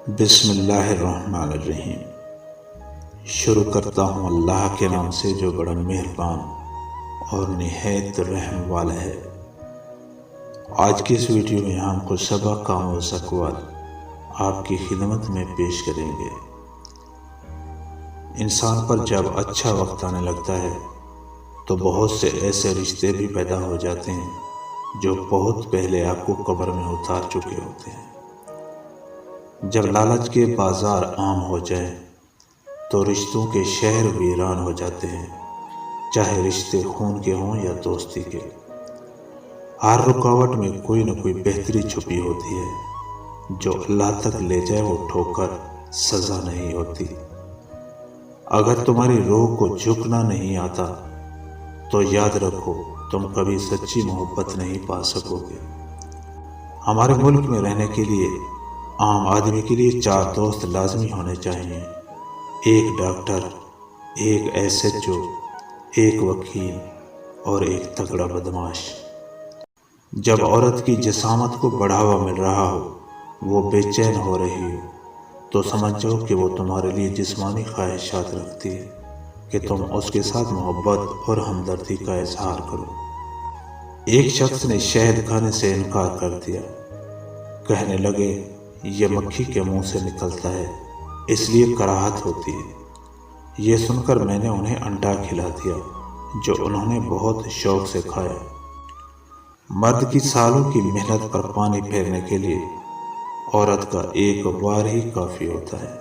بسم اللہ الرحمن الرحیم۔ شروع کرتا ہوں اللہ کے نام سے جو بڑا مہربان اور نہایت رحم والا ہے۔ آج کی اس ویڈیو میں ہم کچھ سبق آموز اقوال آپ کی خدمت میں پیش کریں گے۔ انسان پر جب اچھا وقت آنے لگتا ہے تو بہت سے ایسے رشتے بھی پیدا ہو جاتے ہیں جو بہت پہلے آپ کو قبر میں اتار چکے ہوتے ہیں۔ جب لالچ کے بازار عام ہو جائیں تو رشتوں کے شہر ویران ہو جاتے ہیں، چاہے رشتے خون کے ہوں یا دوستی کے۔ ہر رکاوٹ میں کوئی نہ کوئی بہتری چھپی ہوتی ہے، جو اللہ تک لے جائے وہ ٹھوکر سزا نہیں ہوتی۔ اگر تمہاری روح کو جھکنا نہیں آتا تو یاد رکھو تم کبھی سچی محبت نہیں پا سکو گے۔ ہمارے ملک میں رہنے کے لیے عام آدمی کے لیے 4 دوست لازمی ہونے چاہیے: ایک ڈاکٹر، ایک SHO، ایک وکیل اور ایک تگڑا بدماش۔ جب عورت کی جسامت کو بڑھاوا مل رہا ہو، وہ بے چین ہو رہی ہو، تو سمجھ جاؤ کہ وہ تمہارے لیے جسمانی خواہشات رکھتی ہے کہ تم اس کے ساتھ محبت اور ہمدردی کا اظہار کرو۔ ایک شخص نے شہد کھانے سے انکار کر دیا، کہنے لگے یہ مکھی کے منہ سے نکلتا ہے اس لیے کراہت ہوتی ہے۔ یہ سن کر میں نے انہیں انڈا کھلا دیا جو انہوں نے بہت شوق سے کھایا۔ مرد کی سالوں کی محنت پر پانی پھیرنے کے لیے عورت کا ایک بار ہی کافی ہوتا ہے۔